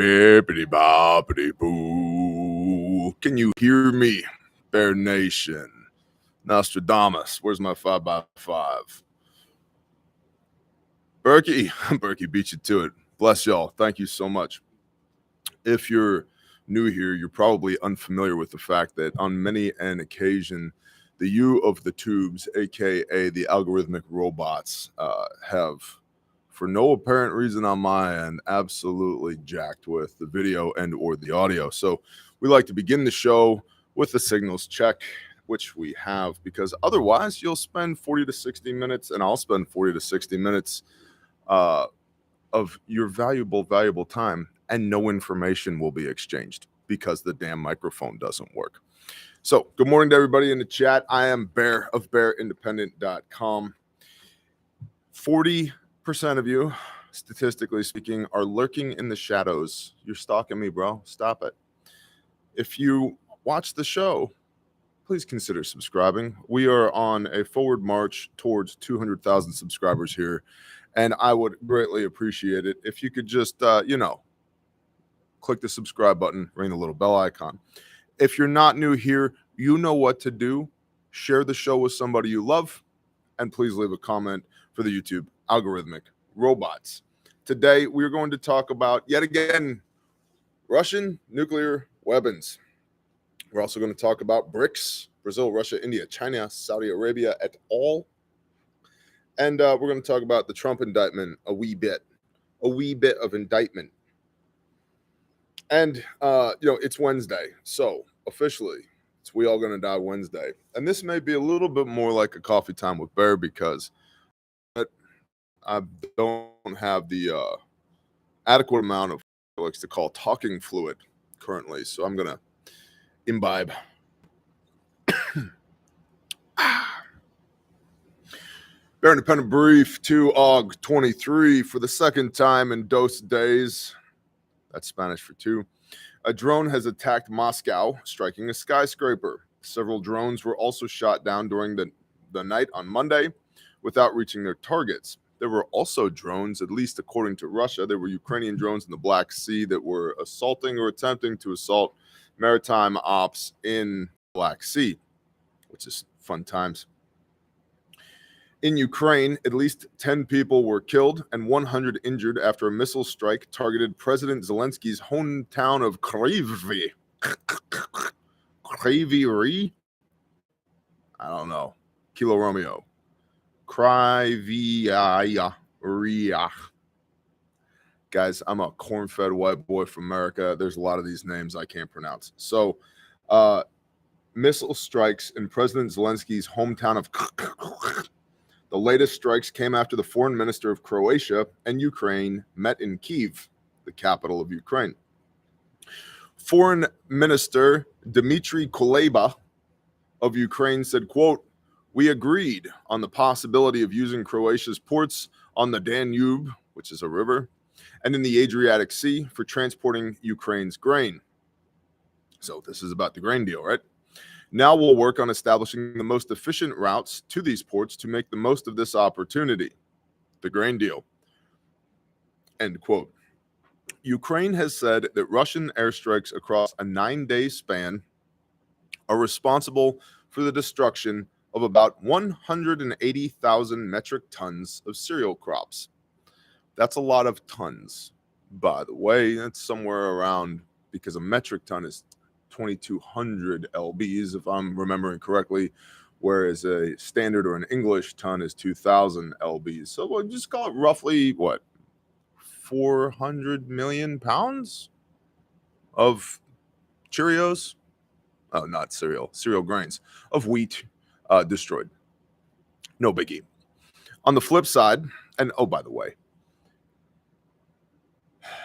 Bippity boppity boo. Can you hear me? Bear Nation. Nostradamus. Where's my 5x5? Berkey beat you to it. Bless y'all. Thank you so much. If you're new here, you're probably unfamiliar with the fact that on many an occasion, the U of the tubes, aka the algorithmic robots, have, for no apparent reason on my end, absolutely jacked with the video and or the audio. So we like to begin the show with the signals check, which we have, because otherwise you'll spend 40 to 60 minutes, and I'll spend 40 to 60 minutes of your valuable time, and no information will be exchanged because the damn microphone doesn't work. So good morning to everybody in the chat. I am Bear of BearIndependent.com. 40% of you, statistically speaking, are lurking in the shadows. You're stalking me, bro. Stop it. If you watch the show, please consider subscribing. We are on a forward march towards 200,000 subscribers here, and I would greatly appreciate it if you could just, click the subscribe button, ring the little bell icon. If you're not new here, you know what to do. Share the show with somebody you love, and please leave a comment for the YouTube algorithmic robots. Today, we're going to talk about, yet again, Russian nuclear weapons. We're also going to talk about BRICS, Brazil, Russia, India, China, Saudi Arabia, et al. And we're going to talk about the Trump indictment a wee bit of indictment. And, it's Wednesday. So officially, it's We All Gonna Die Wednesday. And this may be a little bit more like a coffee time with Bear because I don't have the adequate amount of what I like to call talking fluid currently. So I'm going to imbibe. Bear Independent Brief 2AUG23 for the second time in dos days. That's Spanish for two. A drone has attacked Moscow, striking a skyscraper. Several drones were also shot down during the night on Monday without reaching their targets. There were also drones, at least according to Russia. There were Ukrainian drones in the Black Sea that were assaulting or attempting to assault maritime ops in the Black Sea, which is fun times. In Ukraine, at least 10 people were killed and 100 injured after a missile strike targeted President Zelensky's hometown of Kryvyi. I don't know. Kilo Romeo. Kryvyi. Guys, I'm a corn-fed white boy from America. There's a lot of these names I can't pronounce. So, missile strikes in President Zelensky's hometown of The latest strikes came after the foreign minister of Croatia and Ukraine met in Kyiv, the capital of Ukraine. Foreign Minister Dmitry Kuleba of Ukraine said, quote, "We agreed on the possibility of using Croatia's ports on the Danube, which is a river, and in the Adriatic Sea for transporting Ukraine's grain." So this is about the grain deal, right? Now we'll work on establishing the most efficient routes to these ports to make the most of this opportunity. The grain deal. End quote. Ukraine has said that Russian airstrikes across a 9-day span are responsible for the destruction of about 180,000 metric tons of cereal crops. That's a lot of tons, by the way. That's somewhere around, because a metric ton is 2,200 lbs, if I'm remembering correctly, whereas a standard or an English ton is 2,000 lbs. So we'll just call it roughly, 400 million pounds of Cheerios? Oh, not cereal grains of wheat destroyed. No biggie. On the flip side, and oh, by the way,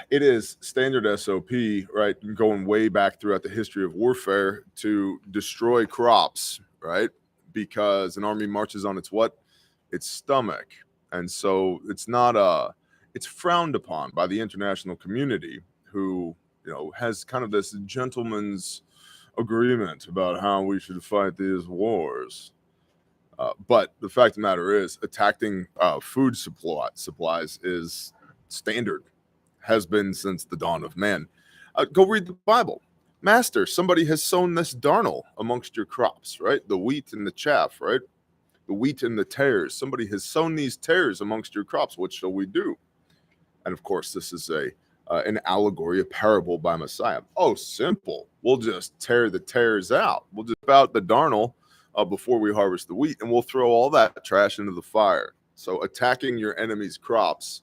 it is standard SOP, right, going way back throughout the history of warfare to destroy crops, right? Because an army marches on its what? Its stomach. And so it's frowned upon by the international community who, has kind of this gentleman's agreement about how we should fight these wars. But the fact of the matter is attacking food supplies is standard. has been since the dawn of man. Go read the Bible. Master, somebody has sown this darnel amongst your crops, right? The wheat and the chaff, right? The wheat and the tares. Somebody has sown these tares amongst your crops. What shall we do? And of course, this is an allegory, a parable by Messiah. Oh, simple. We'll just tear the tares out. We'll just out the darnel before we harvest the wheat, and we'll throw all that trash into the fire. So attacking your enemy's crops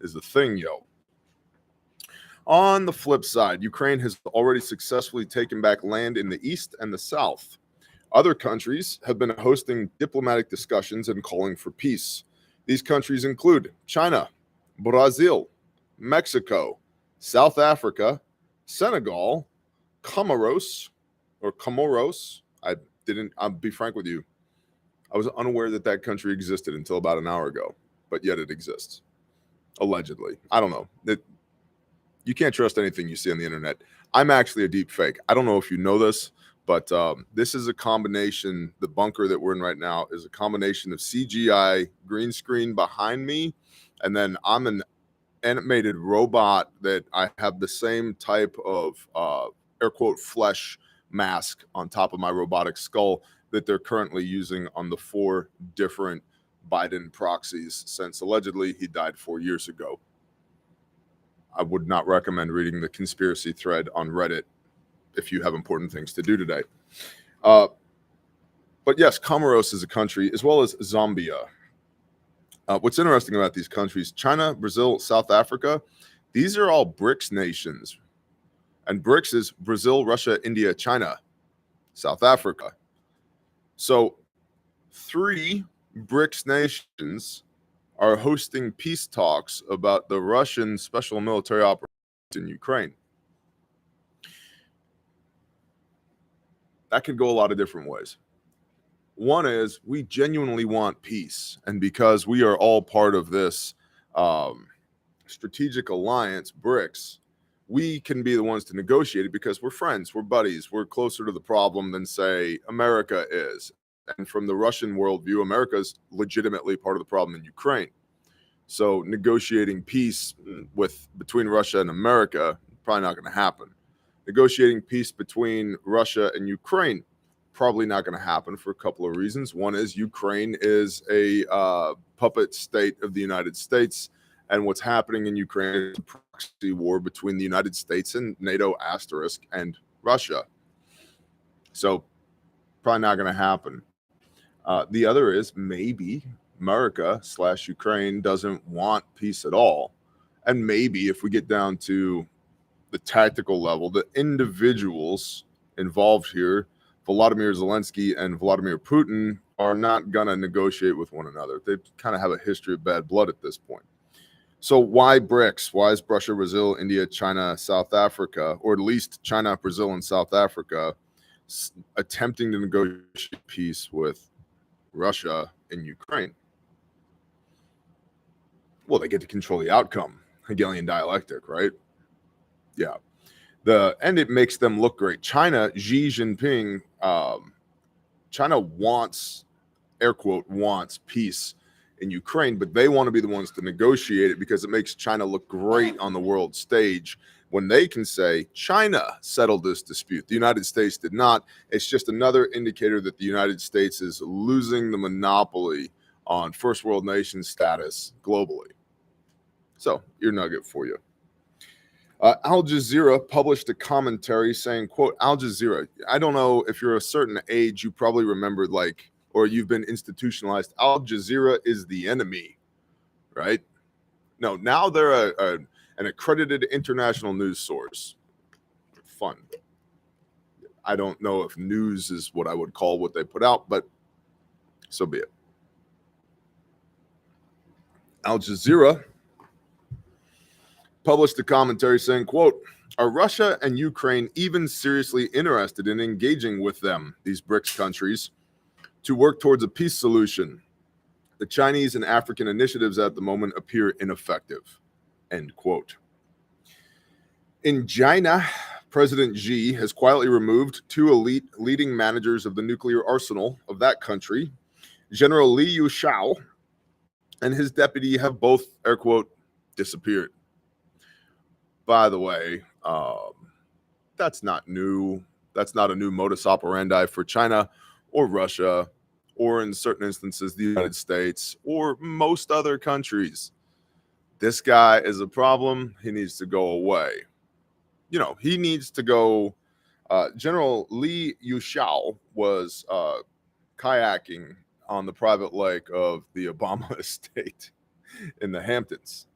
is the thing, yo. On the flip side, Ukraine has already successfully taken back land in the east and the south. Other countries have been hosting diplomatic discussions and calling for peace. These countries include China, Brazil, Mexico, South Africa, Senegal, Comoros. I'll be frank with you. I was unaware that that country existed until about an hour ago, but yet it exists. Allegedly. I don't know. You can't trust anything you see on the internet. I'm actually a deep fake. I don't know if you know this, but this is a combination. The bunker that we're in right now is a combination of CGI green screen behind me, and then I'm an animated robot that I have the same type of air quote flesh mask on top of my robotic skull that they're currently using on the 4 different Biden proxies since allegedly he died 4 years ago. I would not recommend reading the conspiracy thread on Reddit if you have important things to do today. But yes, Comoros is a country, as well as Zambia. What's interesting about these countries, China, Brazil, South Africa, these are all BRICS nations. And BRICS is Brazil, Russia, India, China, South Africa. So 3 BRICS nations are hosting peace talks about the Russian special military operations in Ukraine. That could go a lot of different ways. One is we genuinely want peace. And because we are all part of this strategic alliance, BRICS, we can be the ones to negotiate it because we're friends, we're buddies, we're closer to the problem than, say, America is. And from the Russian worldview, America is legitimately part of the problem in Ukraine. So negotiating peace between Russia and America, probably not going to happen. Negotiating peace between Russia and Ukraine, probably not going to happen for a couple of reasons. One is Ukraine is a puppet state of the United States, and what's happening in Ukraine is a proxy war between the United States and NATO asterisk and Russia. So probably not going to happen. The other is maybe America/Ukraine doesn't want peace at all. And maybe if we get down to the tactical level, the individuals involved here, Volodymyr Zelensky and Vladimir Putin, are not going to negotiate with one another. They kind of have a history of bad blood at this point. So why BRICS? Why is Russia, Brazil, India, China, South Africa, or at least China, Brazil, and South Africa attempting to negotiate peace with Russia and Ukraine? Well, they get to control the outcome. Hegelian dialectic, right? Yeah. And it makes them look great. China, Xi Jinping, China wants, air quote, wants peace in Ukraine, but they want to be the ones to negotiate it because it makes China look great on the world stage when they can say China settled this dispute. The United States did not. It's just another indicator that the United States is losing the monopoly on first world nation status globally. So, your nugget for you. Al Jazeera published a commentary saying, quote, Al Jazeera, I don't know if you're a certain age, you probably remember, like, or you've been institutionalized. Al Jazeera is the enemy, right? No, now they're an accredited international news source. Fun. I don't know if news is what I would call what they put out, but so be it. Al Jazeera published a commentary saying, quote, are Russia and Ukraine even seriously interested in engaging with them, these BRICS countries, to work towards a peace solution? The Chinese and African initiatives at the moment appear ineffective, end quote. In China, President Xi has quietly removed 2 elite leading managers of the nuclear arsenal of that country. General Li Yushao and his deputy have both, air quote, disappeared. by the way, that's not new. That's not a new modus operandi for China or Russia, or in certain instances, the United States or most other countries. This guy is a problem. He needs to go away. You know, he needs to go. General Li Yuxiao was kayaking on the private lake of the Obama estate in the Hamptons.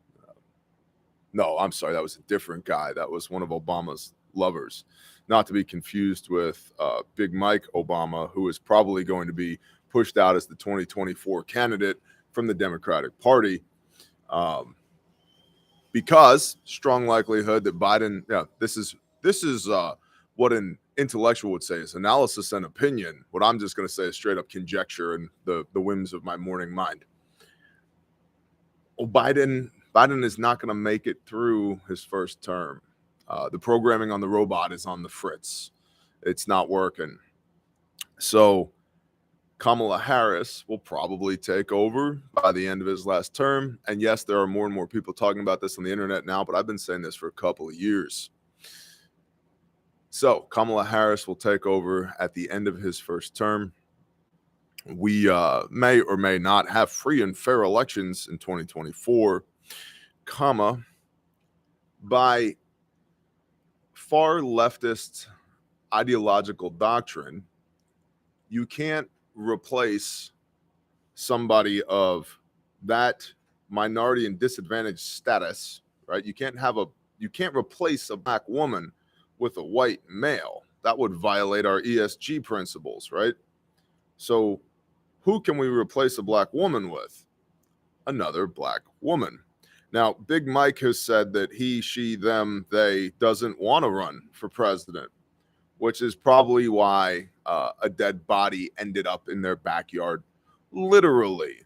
No, I'm sorry, that was a different guy. That was one of Obama's lovers, not to be confused with Big Mike Obama, who is probably going to be pushed out as the 2024 candidate from the Democratic Party, because strong likelihood that Biden. Yeah, this is what an intellectual would say is analysis and opinion. What I'm just going to say is straight up conjecture and the whims of my morning mind. Well, Biden is not going to make it through his first term. The programming on the robot is on the fritz. It's not working. So Kamala Harris will probably take over by the end of his last term. And yes, there are more and more people talking about this on the internet now, but I've been saying this for a couple of years. So Kamala Harris will take over at the end of his first term. We may or may not have free and fair elections in 2024, by far leftist ideological doctrine, you can't replace somebody of that minority and disadvantaged status, right? You can't replace a black woman with a white male. That would violate our ESG principles, right? So who can we replace a black woman with? Another black woman. Now, Big Mike has said that he, she, them, they doesn't want to run for president, which is probably why a dead body ended up in their backyard, literally,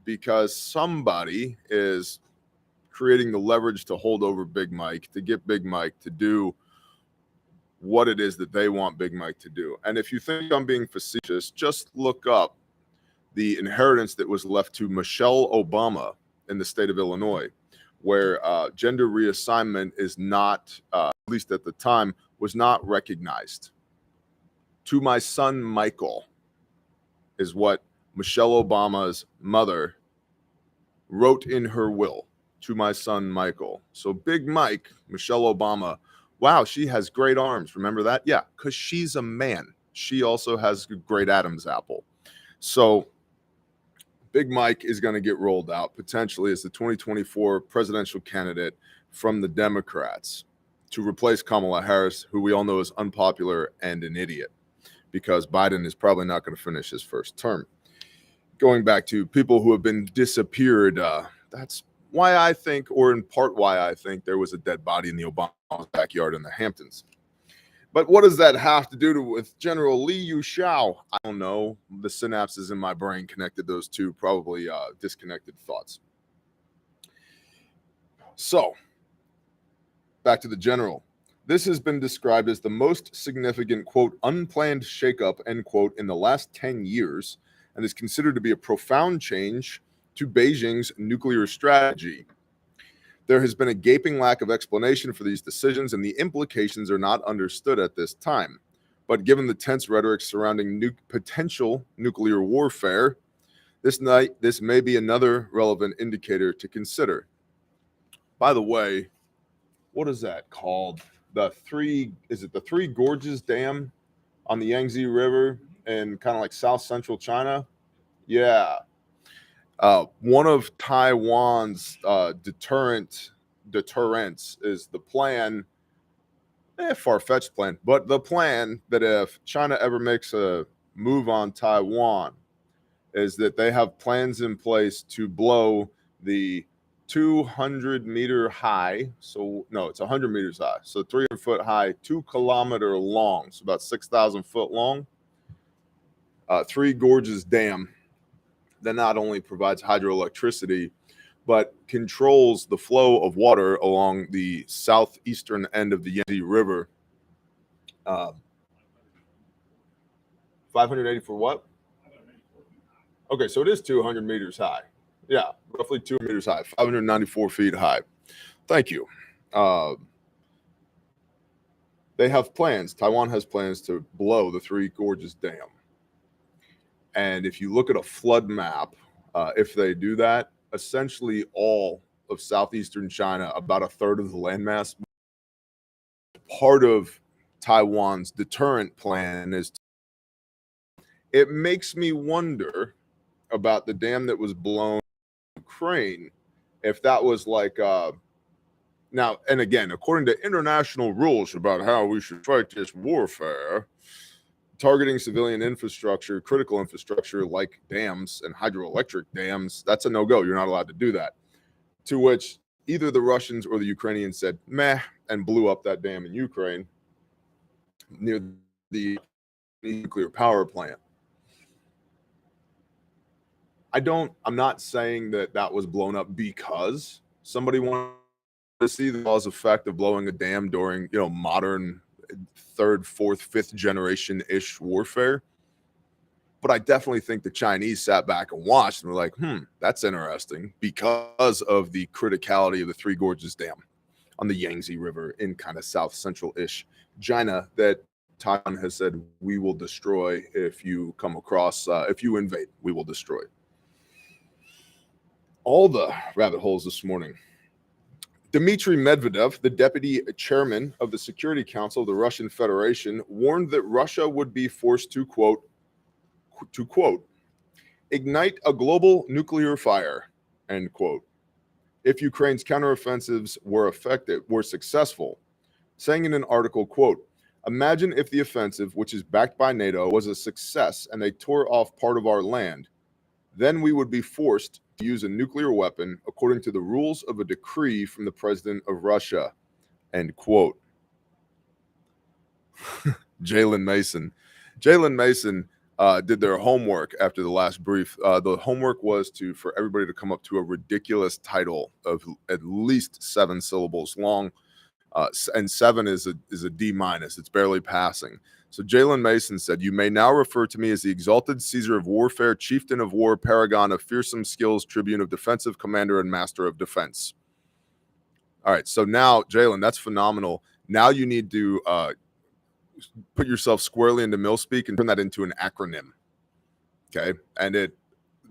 because somebody is creating the leverage to hold over Big Mike, to get Big Mike to do what it is that they want Big Mike to do. And if you think I'm being facetious, just look up the inheritance that was left to Michelle Obama in the state of Illinois, where gender reassignment is not, at least at the time, was not recognized. To my son, Michael, is what Michelle Obama's mother wrote in her will. To my son, Michael. So Big Mike, Michelle Obama, wow, she has great arms. Remember that? Yeah, because she's a man. She also has a great Adam's apple. So Big Mike is going to get rolled out potentially as the 2024 presidential candidate from the Democrats to replace Kamala Harris, who we all know is unpopular and an idiot, because Biden is probably not going to finish his first term. Going back to people who have been disappeared, that's why I think, or in part why I think, there was a dead body in the Obama backyard in the Hamptons. But what does that have to do with General Li Yuxiao? I don't know. The synapses in my brain connected those two, probably disconnected thoughts. So, back to the general. This has been described as the most significant, quote, unplanned shakeup, end quote, in the last 10 years, and is considered to be a profound change to Beijing's nuclear strategy. There has been a gaping lack of explanation for these decisions, and the implications are not understood at this time. But given the tense rhetoric surrounding potential nuclear warfare, this may be another relevant indicator to consider. By the way, what is that called? Is it the Three Gorges Dam on the Yangtze River in kind of like south central China? Yeah. One of Taiwan's deterrents is the plan, far-fetched plan, but the plan that if China ever makes a move on Taiwan is that they have plans in place to blow the 200-meter high, so no, it's 100 meters high, so 300-foot high, 2-kilometer long, so about 6,000 foot long, Three Gorges Dam that not only provides hydroelectricity, but controls the flow of water along the southeastern end of the Yangtze River. 580 for what? Okay, so it is 200 meters high. Yeah, roughly 2 meters high, 594 feet high. Thank you. They have plans. Taiwan has plans to blow the Three Gorges Dam. And if you look at a flood map, if they do that, essentially all of southeastern China, about a third of the landmass, part of Taiwan's deterrent plan is. It makes me wonder about the dam that was blown in Ukraine, if that was like now, and again, according to international rules about how we should fight this warfare, targeting civilian infrastructure, critical infrastructure like dams and hydroelectric dams, that's a no-go. You're not allowed to do that. To which either the Russians or the Ukrainians said, meh, and blew up that dam in Ukraine near the nuclear power plant. I'm not saying that was blown up because somebody wanted to see the cause effect of blowing a dam during, modern third, fourth, fifth generation-ish warfare. But I definitely think the Chinese sat back and watched and were like, that's interesting, because of the criticality of the Three Gorges Dam on the Yangtze River in kind of south central-ish China that Taiwan has said, we will destroy if you come across, if you invade, we will destroy. All the rabbit holes this morning. Dmitry Medvedev, the deputy chairman of the Security Council of the Russian Federation, warned that Russia would be forced to, quote, ignite a global nuclear fire, end quote, if Ukraine's counteroffensives were successful, saying in an article, quote, imagine if the offensive, which is backed by NATO, was a success and they tore off part of our land, then we would be forced to use a nuclear weapon according to the rules of a decree from the president of Russia, end quote. Jalen Mason did their homework after the last brief. The homework was for everybody to come up to a ridiculous title of at least 7 syllables long, and 7 is a D minus. It's barely passing. So Jalen Mason said, you may now refer to me as the exalted Caesar of warfare, chieftain of war, paragon of fearsome skills, tribune of defensive, commander, and master of defense. All right, so now, Jalen, that's phenomenal. Now you need to put yourself squarely into mil-speak and turn that into an acronym, okay? And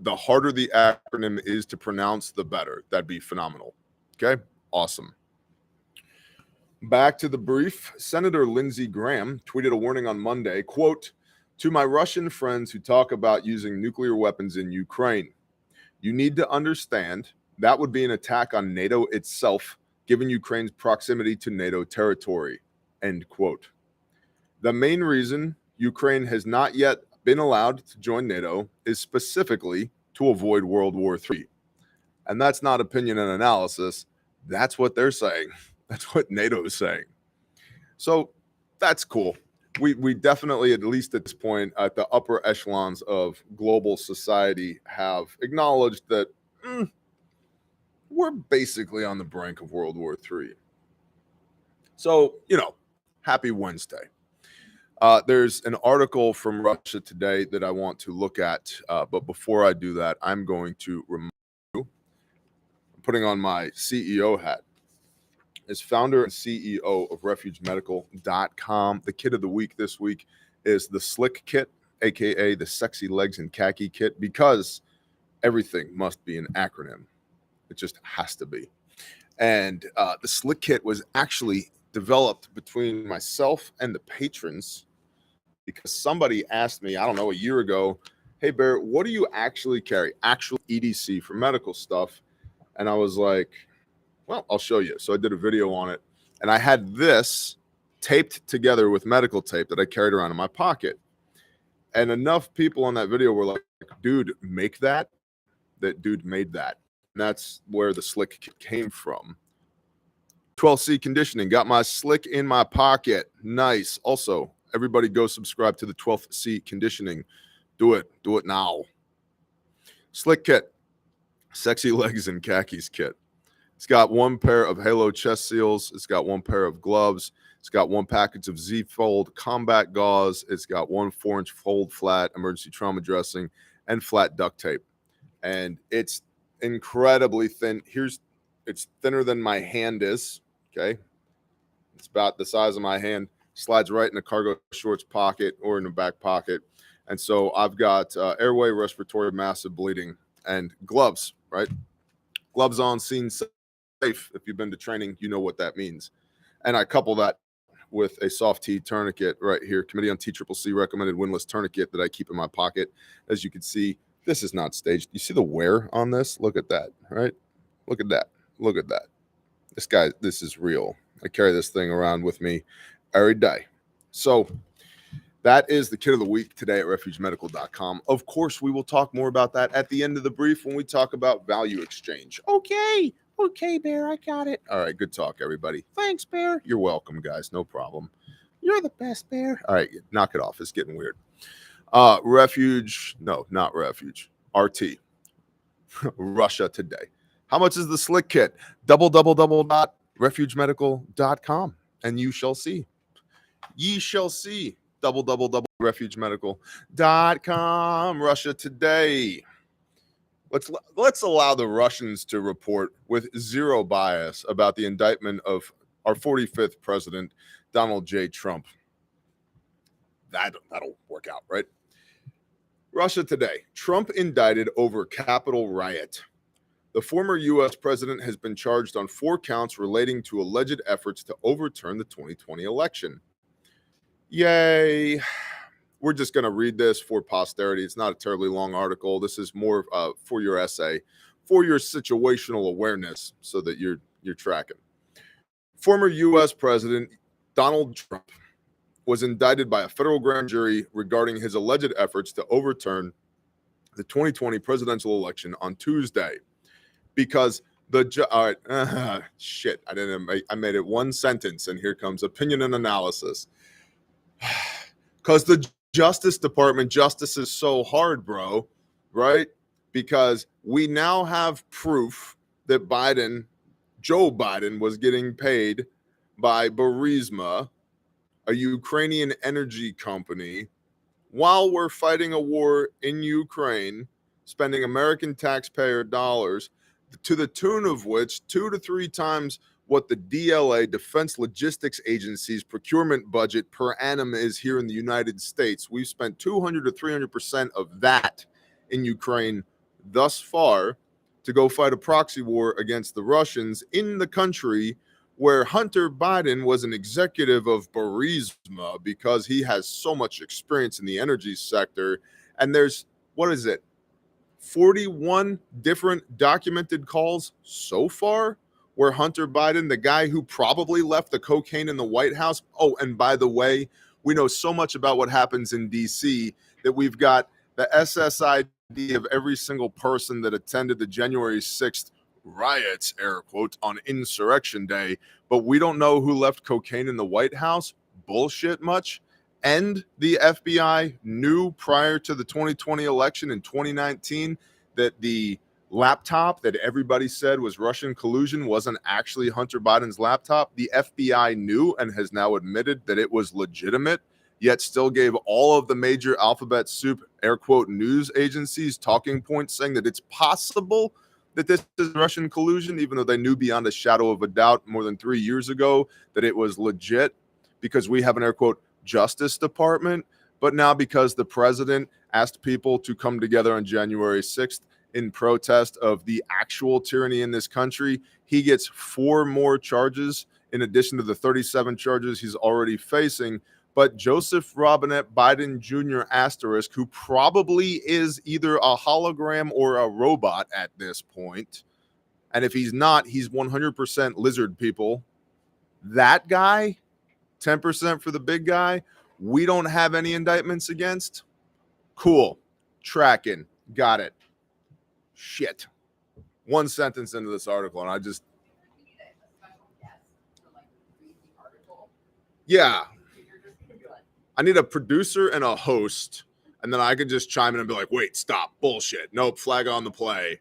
the harder the acronym is to pronounce, the better. That'd be phenomenal, okay? Awesome. Back to the brief. Senator Lindsey Graham tweeted a warning on Monday, quote, to my Russian friends who talk about using nuclear weapons in Ukraine, you need to understand that would be an attack on NATO itself, given Ukraine's proximity to NATO territory, end quote. The main reason Ukraine has not yet been allowed to join NATO is specifically to avoid World War III. And that's not opinion and analysis. That's what they're saying. That's what NATO is saying. So that's cool. We definitely, at least at this point, at the upper echelons of global society, have acknowledged that we're basically on the brink of World War III. So, happy Wednesday. There's an article from Russia Today that I want to look at. But before I do that, I'm going to remind you, putting on my CEO hat, as founder and CEO of RefugeMedical.com. The kit of the week this week is the Slick Kit, aka the Sexy Legs and Khaki Kit, because everything must be an acronym. It just has to be. And the Slick Kit was actually developed between myself and the patrons, because somebody asked me, I don't know, a year ago, hey, Bear, what do you actually carry? Actual EDC for medical stuff. And I was like, well, I'll show you. So I did a video on it, and I had this taped together with medical tape that I carried around in my pocket. And enough people on that video were like, dude, make that. That dude made that. And that's where the Slick Kit came from. 12C conditioning, got my Slick in my pocket. Nice. Also, everybody go subscribe to the 12th C conditioning. Do it now. Slick Kit, Sexy Legs and Khakis Kit. It's got 1 pair of Halo chest seals. It's got 1 pair of gloves. It's got 1 package of Z-Fold combat gauze. It's got 1 4-inch fold flat emergency trauma dressing and flat duct tape. And it's incredibly thin. It's thinner than my hand is, okay? It's about the size of my hand. slides right in the cargo shorts pocket or in the back pocket. And so I've got airway, respiratory, massive bleeding, and gloves, right? Gloves on, scene safe. If you've been to training, you know what that means. And I couple that with a soft T tourniquet right here, Committee on TCCC recommended windlass tourniquet that I keep in my pocket. As you can see, this is not staged. You see the wear on this? Look at that, right? Look at that. Look at that. This is real. I carry this thing around with me every day. So that is the kit of the week today at refugemedical.com. Of course, we will talk more about that at the end of the brief when we talk about value exchange. Okay, Bear, I got it. All right, good talk, everybody. Thanks, Bear. You're welcome, guys. No problem. You're the best, Bear. All right, knock it off. It's getting weird. Refuge. No, not Refuge. RT. Russia today. How much is the slick kit? www.refugemedical.com. And you shall see. Ye shall see. www.refugemedical.com. Russia today. Let's allow the Russians to report with zero bias about the indictment of our 45th president, Donald J. Trump. That'll work out, right? Russia today. Trump indicted over Capitol riot. The former U.S. president has been charged on 4 counts relating to alleged efforts to overturn the 2020 election. Yay. We're just going to read this for posterity. It's not a terribly long article. This is more for your essay, for your situational awareness so that you're tracking. Former U.S. President Donald Trump was indicted by a federal grand jury regarding his alleged efforts to overturn the 2020 presidential election on Tuesday. Because shit, I made it one sentence, and here comes opinion and analysis. Because the Justice Department, justice is so hard, bro, right? Because we now have proof that Joe Biden was getting paid by Burisma, a Ukrainian energy company, while we're fighting a war in Ukraine, spending American taxpayer dollars to the tune of which 2 to 3 times what the DLA, Defense Logistics Agency's procurement budget per annum is here in the United States. We've spent 200 to 300% of that in Ukraine thus far to go fight a proxy war against the Russians in the country where Hunter Biden was an executive of Burisma because he has so much experience in the energy sector. And there's, 41 different documented calls so far where Hunter Biden, the guy who probably left the cocaine in the White House. Oh, and by the way, we know so much about what happens in D.C. that we've got the SSID of every single person that attended the January 6th riots, air quotes, on Insurrection Day, but we don't know who left cocaine in the White House. Bullshit much. And the FBI knew prior to the 2020 election in 2019 that the laptop that everybody said was Russian collusion wasn't actually Hunter Biden's laptop. The FBI knew and has now admitted that it was legitimate, yet still gave all of the major alphabet soup, air quote, news agencies talking points saying that it's possible that this is Russian collusion, even though they knew beyond a shadow of a doubt more than 3 years ago that it was legit, because we have an air quote Justice Department. But now because the president asked people to come together on January 6th in protest of the actual tyranny in this country, he gets 4 more charges in addition to the 37 charges he's already facing. But Joseph Robinette Biden Jr. asterisk, who probably is either a hologram or a robot at this point, and if he's not, he's 100% lizard people. That guy, 10% for the big guy, we don't have any indictments against. Cool. Tracking. Got it. Shit. One sentence into this article, and I just... Yeah. I need a producer and a host, and then I could just chime in and be like, wait, stop, bullshit. Nope, flag on the play.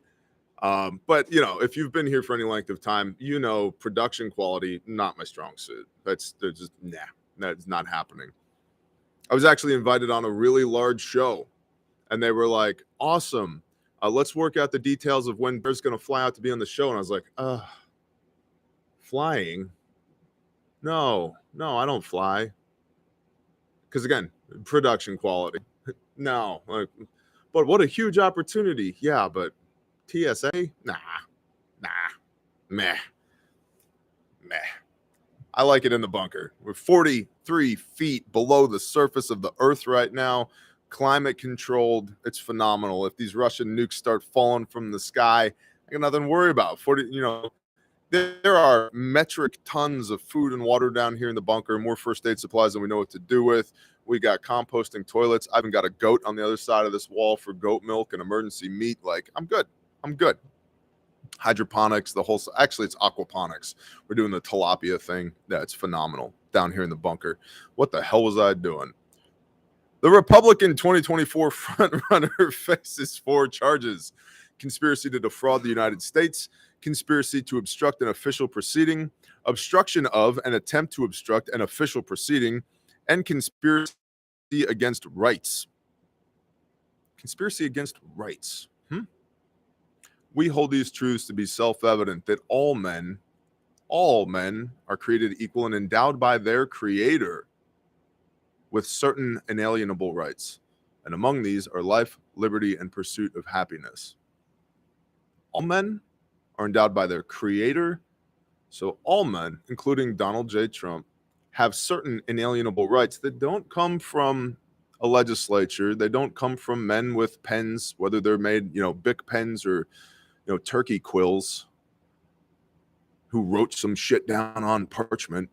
But, if you've been here for any length of time, production quality, not my strong suit. That's not happening. I was actually invited on a really large show, and they were like, awesome. Let's work out the details of when Bear's going to fly out to be on the show. And I was like, flying? No, I don't fly. Because again, production quality. No, but what a huge opportunity. Yeah, but TSA? Nah, meh. I like it in the bunker. We're 43 feet below the surface of the earth right now, climate controlled. It's phenomenal. If these Russian nukes start falling from the sky, I got nothing to worry about. There are metric tons of food and water down here in the bunker, more first aid supplies than we know what to do with. We got composting toilets. I even got a goat on the other side of this wall for goat milk and emergency meat. Like, I'm good. Hydroponics, actually it's aquaponics. We're doing the tilapia thing. That's phenomenal down here in the bunker. What the hell was I doing? The Republican 2024 frontrunner faces 4 charges: conspiracy to defraud the United States, conspiracy to obstruct an official proceeding, obstruction of an attempt to obstruct an official proceeding, and conspiracy against rights. Conspiracy against rights. We hold these truths to be self-evident that all men are created equal and endowed by their creator with certain inalienable rights. And among these are life, liberty, and pursuit of happiness. All men are endowed by their creator. So all men, including Donald J. Trump, have certain inalienable rights that don't come from a legislature. They don't come from men with pens, whether they're made, Bic pens or turkey quills, who wrote some shit down on parchment.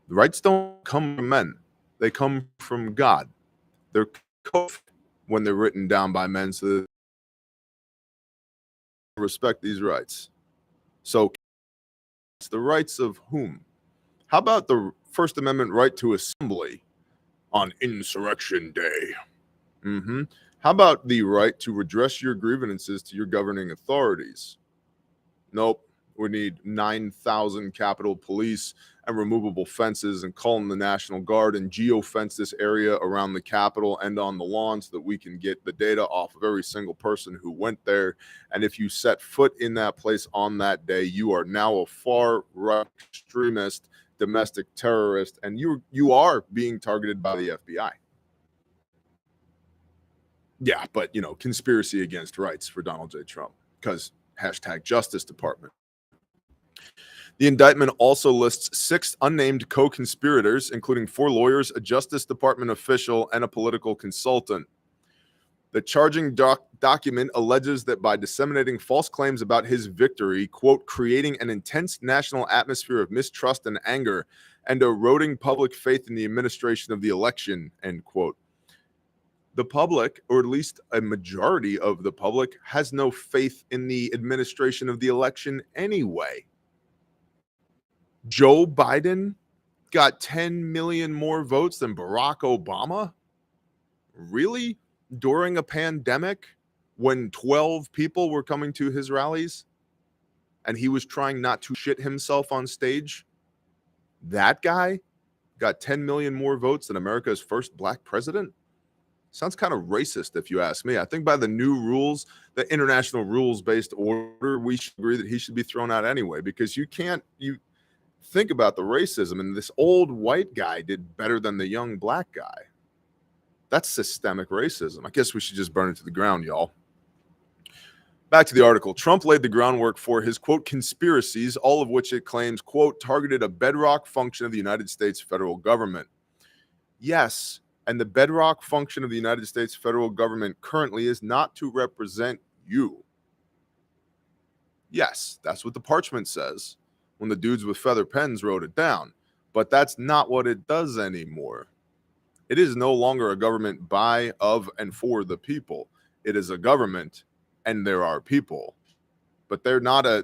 The rights don't come from men. They come from God. They're codified when they're written down by men, so that they respect these rights. So it's the rights of whom? How about the First Amendment right to assembly on Insurrection Day? How about the right to redress your grievances to your governing authorities? Nope. We need 9,000 Capitol Police and removable fences and call in the National Guard and geofence this area around the Capitol and on the lawn so that we can get the data off of every single person who went there. And if you set foot in that place on that day, you are now a far-right extremist, domestic terrorist, and you are being targeted by the FBI. Yeah, but, conspiracy against rights for Donald J. Trump, because #Justice Department. The indictment also lists 6 unnamed co-conspirators, including 4 lawyers, a Justice Department official, and a political consultant. The charging document alleges that by disseminating false claims about his victory, quote, creating an intense national atmosphere of mistrust and anger and eroding public faith in the administration of the election, end quote. The public, or at least a majority of the public, has no faith in the administration of the election anyway. Joe Biden got 10 million more votes than Barack Obama? Really? During a pandemic when 12 people were coming to his rallies and he was trying not to shit himself on stage? That guy got 10 million more votes than America's first black president? Sounds kind of racist if you ask me. I think by the new rules, the international rules-based order, we should agree that he should be thrown out anyway, because you think about the racism, and this old white guy did better than the young black guy. That's systemic racism. I guess we should just burn it to the ground, y'all. Back to the article. Trump laid the groundwork for his, quote, conspiracies, all of which it claims, quote, targeted a bedrock function of the United States federal government. Yes, and the bedrock function of the United States federal government currently is not to represent you. Yes, that's what the parchment says when the dudes with feather pens wrote it down. But that's not what it does anymore. It is no longer a government by, of, and for the people. It is a government, and there are people. But they're not a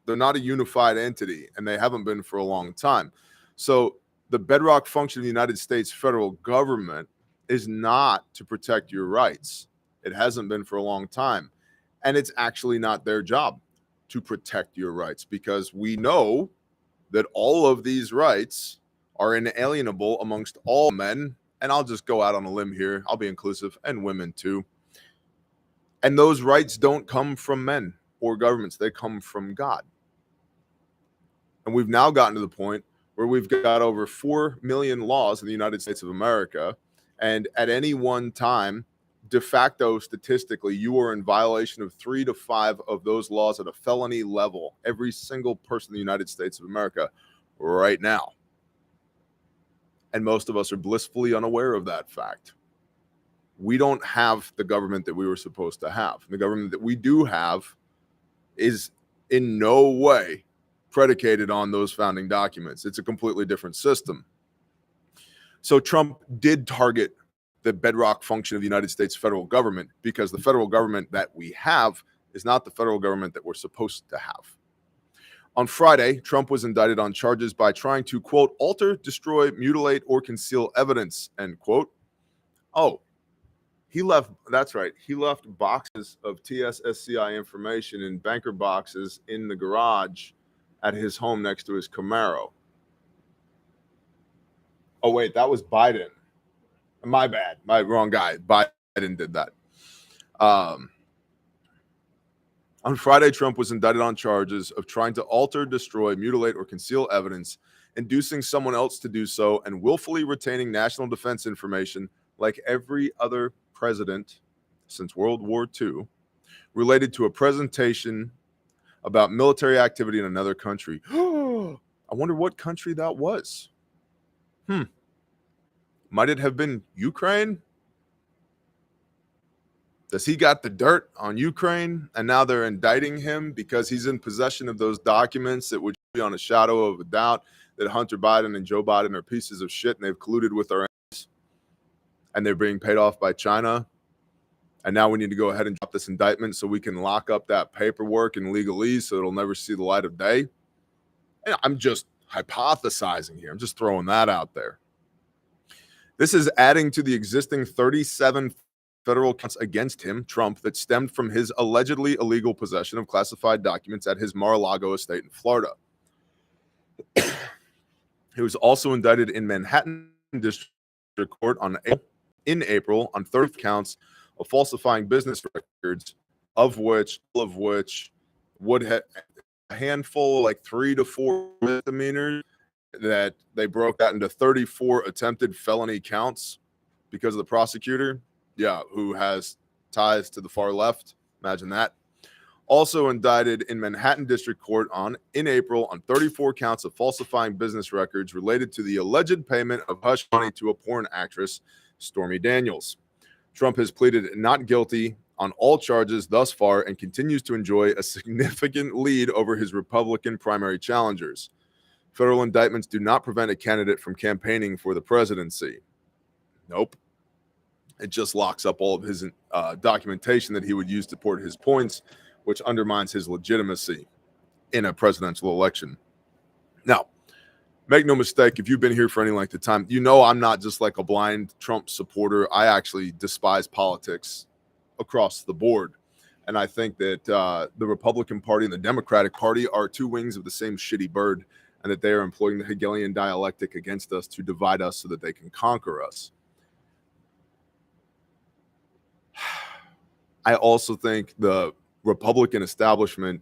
unified entity, and they haven't been for a long time. So the bedrock function of the United States federal government is not to protect your rights. It hasn't been for a long time. And it's actually not their job to protect your rights, because we know that all of these rights are inalienable amongst all men. And I'll just go out on a limb here. I'll be inclusive, and women too. And those rights don't come from men or governments. They come from God. And we've now gotten to the point where we've got over 4 million laws in the United States of America, and at any one time, de facto, statistically, you are in violation of 3 to 5 of those laws at a felony level, every single person in the United States of America right now. And most of us are blissfully unaware of that fact. We don't have the government that we were supposed to have. The government that we do have is in no way predicated on those founding documents. It's a completely different system. So Trump did target the bedrock function of the United States federal government, because the federal government that we have is not the federal government that we're supposed to have. On Friday, Trump was indicted on charges by trying to, quote, alter, destroy, mutilate, or conceal evidence, end quote. Oh, that's right, he left boxes of TSSCI information in banker boxes in the garage at his home next to his Camaro. Oh, wait, that was Biden. My bad. My wrong guy. Biden did that. On Friday, Trump was indicted on charges of trying to alter, destroy, mutilate, or conceal evidence, inducing someone else to do so, and willfully retaining national defense information like every other president since World War II, related to a presentation about military activity in another country. I wonder what country that was. Might it have been Ukraine? Does he got the dirt on Ukraine and now they're indicting him because he's in possession of those documents that would be on a shadow of a doubt that Hunter Biden and Joe Biden are pieces of shit and they've colluded with our enemies and they're being paid off by China? And now we need to go ahead and drop this indictment so we can lock up that paperwork in legalese so it'll never see the light of day. And I'm just hypothesizing here. I'm just throwing that out there. This is adding to the existing 37 federal counts against him, Trump, that stemmed from his allegedly illegal possession of classified documents at his Mar-a-Lago estate in Florida. He was also indicted in Manhattan District Court in April on 30 counts of falsifying business records, of which would have a handful, like 3 to 4 misdemeanors, that they broke that into 34 attempted felony counts because of the prosecutor, who has ties to the far left. Imagine that. Also indicted in Manhattan District Court in April on 34 counts of falsifying business records related to the alleged payment of hush money to a porn actress, Stormy Daniels. Trump has pleaded not guilty on all charges thus far and continues to enjoy a significant lead over his Republican primary challengers. Federal indictments do not prevent a candidate from campaigning for the presidency. Nope. It just locks up all of his documentation that he would use to support his points, which undermines his legitimacy in a presidential election. Now, make no mistake, if you've been here for any length of time, you know I'm not just like a blind Trump supporter. I actually despise politics across the board. And I think that the Republican Party and the Democratic Party are two wings of the same shitty bird, and that they are employing the Hegelian dialectic against us to divide us so that they can conquer us. I also think the Republican establishment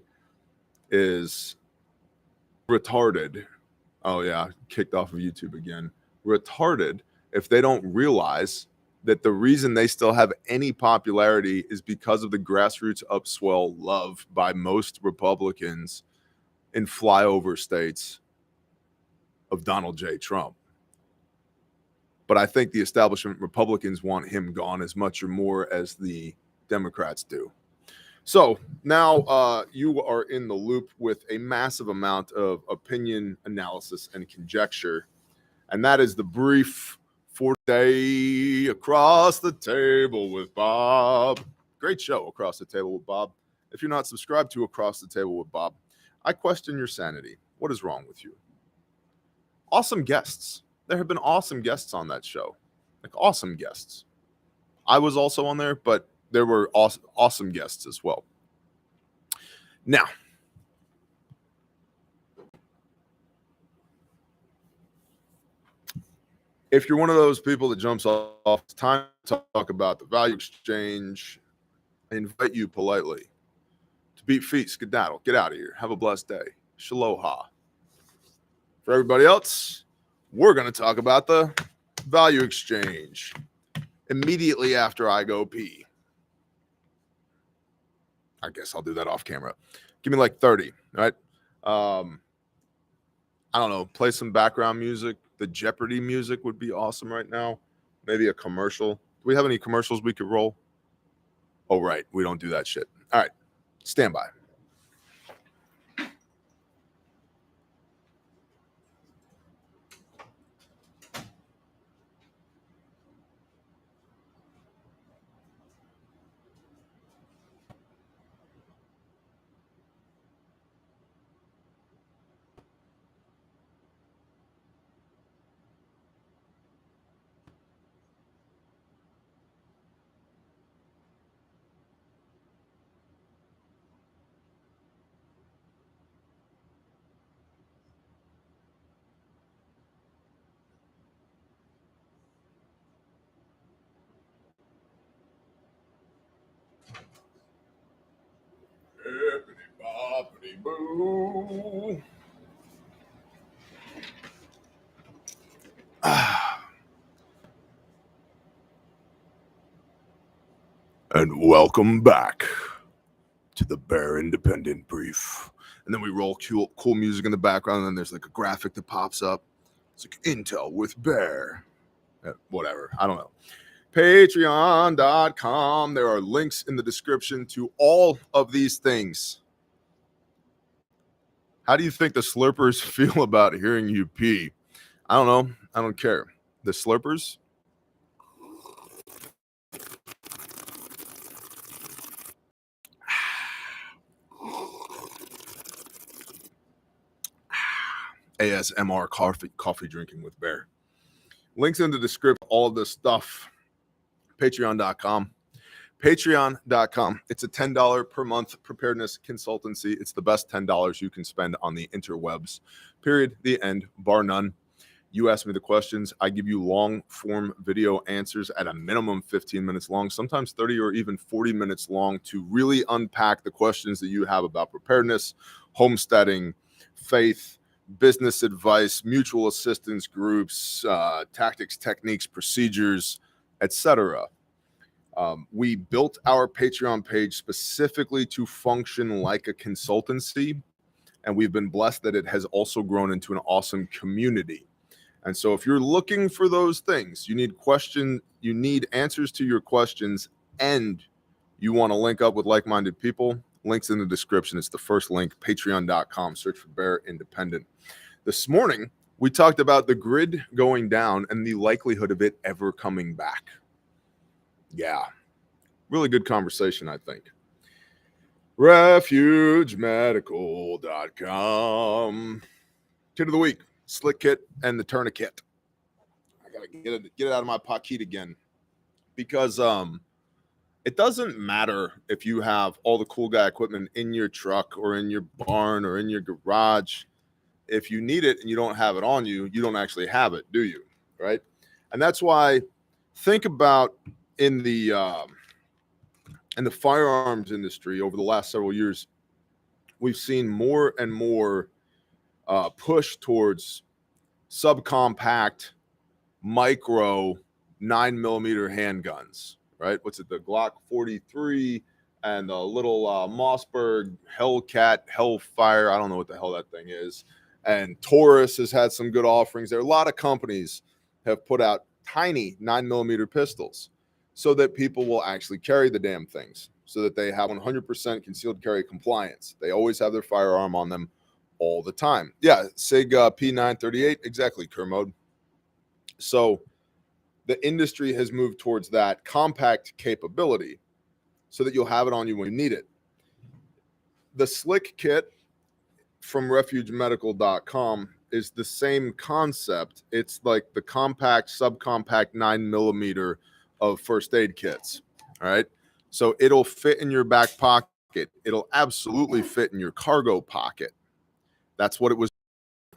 is retarded. Oh, yeah, kicked off of YouTube again. Retarded if they don't realize that the reason they still have any popularity is because of the grassroots upswell love by most Republicans in flyover states of Donald J. Trump. But I think the establishment Republicans want him gone as much or more as the Democrats do. So now you are in the loop with a massive amount of opinion, analysis, and conjecture. And that is the brief for today. Across the Table with Bob. Great show, Across the Table with Bob. If you're not subscribed to Across the Table with Bob, I question your sanity. What is wrong with you? Awesome guests. There have been awesome guests on that show. Like awesome guests. I was also on there, but there were awesome guests as well. Now, if you're one of those people that jumps off, it's time to talk about the value exchange. I invite you politely to beat feet, skedaddle, get out of here. Have a blessed day. Shaloha. For everybody else, we're going to talk about the value exchange immediately after I go pee. I guess I'll do that off camera. Give me like 30, right? I don't know. Play some background music. The Jeopardy music would be awesome right now. Maybe a commercial. Do we have any commercials we could roll? Oh, right. We don't do that shit. All right. Stand by. Boo. And welcome back to the Bear Independent Brief. And then we roll cool music in the background, and then there's like a graphic that pops up. It's like Intel with Bear. Whatever. I don't know. Patreon.com. There are links in the description to all of these things. How do you think the slurpers feel about hearing you pee? I don't know. I don't care. The slurpers? ASMR coffee drinking with Bear. Links in the description, all of this stuff. Patreon.com. Patreon.com. It's a $10 per month preparedness consultancy. It's the best $10 you can spend on the interwebs. Period. The end. Bar none. You ask me the questions. I give you long form video answers at a minimum 15 minutes long, sometimes 30 or even 40 minutes long, to really unpack the questions that you have about preparedness, homesteading, faith, business advice, mutual assistance groups, tactics, techniques, procedures, etc. We built our Patreon page specifically to function like a consultancy, and we've been blessed that it has also grown into an awesome community. And so if you're looking for those things, you need answers to your questions, and you want to link up with like-minded people, links in the description. It's the first link, patreon.com. Search for Bear Independent. This morning, we talked about the grid going down and the likelihood of it ever coming back. Yeah, really good conversation, I think. RefugeMedical.com. Kit of the week, slick kit and the tourniquet. I gotta get it out of my pocket again, because it doesn't matter if you have all the cool guy equipment in your truck or in your barn or in your garage. If you need it and you don't have it on you, you don't actually have it, do you? Right? And that's why, think about in the firearms industry over the last several years, we've seen more and more push towards subcompact, micro 9mm handguns, right? What's it? The Glock 43 and the little Mossberg Hellcat Hellfire. I don't know what the hell that thing is. And Taurus has had some good offerings. There are a lot of companies have put out tiny 9mm pistols so that people will actually carry the damn things, so that they have 100% concealed carry compliance. They always have their firearm on them all the time. Yeah, SIG P938, exactly, Kermode. So the industry has moved towards that compact capability so that you'll have it on you when you need it. The slick kit from refugemedical.com is the same concept. It's like the compact, subcompact 9mm of first aid kits. All right. So it'll fit in your back pocket. It'll absolutely fit in your cargo pocket. That's what it was.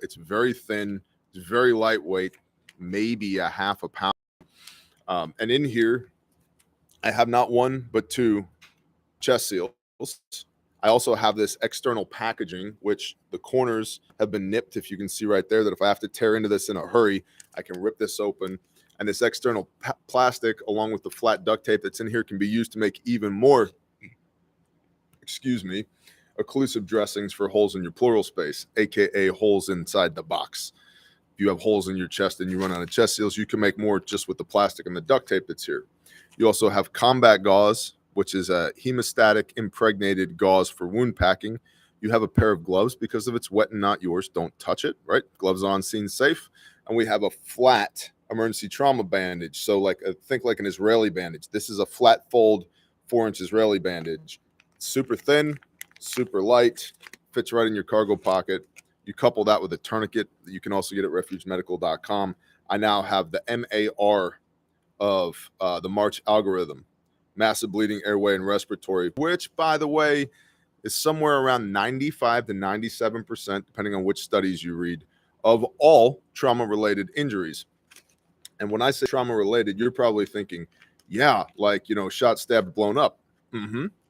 It's very thin. It's very lightweight, maybe a half a pound. And in here, I have not one, but two chest seals. I also have this external packaging, which the corners have been nipped. If you can see right there, that if I have to tear into this in a hurry, I can rip this open. And this external plastic, along with the flat duct tape that's in here, can be used to make even more, occlusive dressings for holes in your pleural space, aka holes inside the box. If you have holes in your chest and you run out of chest seals, you can make more just with the plastic and the duct tape that's here. You also have combat gauze, which is a hemostatic impregnated gauze for wound packing. You have a pair of gloves because if it's wet and not yours, don't touch it, right? Gloves on, scene safe. And we have a flat emergency trauma bandage. So think like an Israeli bandage. This is a flat fold 4-inch Israeli bandage. Super thin, super light, fits right in your cargo pocket. You couple that with a tourniquet that you can also get at refugemedical.com. I now have the MAR of the March algorithm, massive bleeding, airway, and respiratory, which, by the way, is somewhere around 95 to 97%, depending on which studies you read, of all trauma-related injuries. And when I say trauma-related, you're probably thinking, yeah, shot, stabbed, blown up.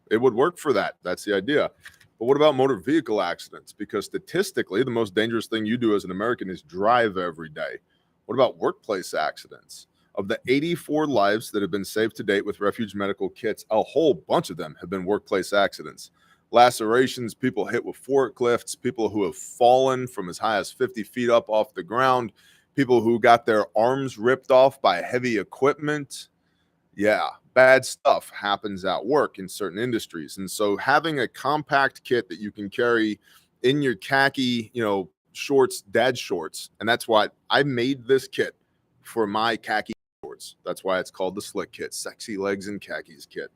It would work for that. That's the idea. But what about motor vehicle accidents? Because statistically, the most dangerous thing you do as an American is drive every day. What about workplace accidents? Of the 84 lives that have been saved to date with Refuge Medical kits, a whole bunch of them have been workplace accidents. Lacerations, people hit with forklifts, people who have fallen from as high as 50 feet up off the ground, people who got their arms ripped off by heavy equipment. Yeah, bad stuff happens at work in certain industries. And so having a compact kit that you can carry in your khaki, shorts, dad shorts, and that's why I made this kit for my khaki shorts. That's why it's called the Slick Kit, Sexy Legs and Khakis Kit.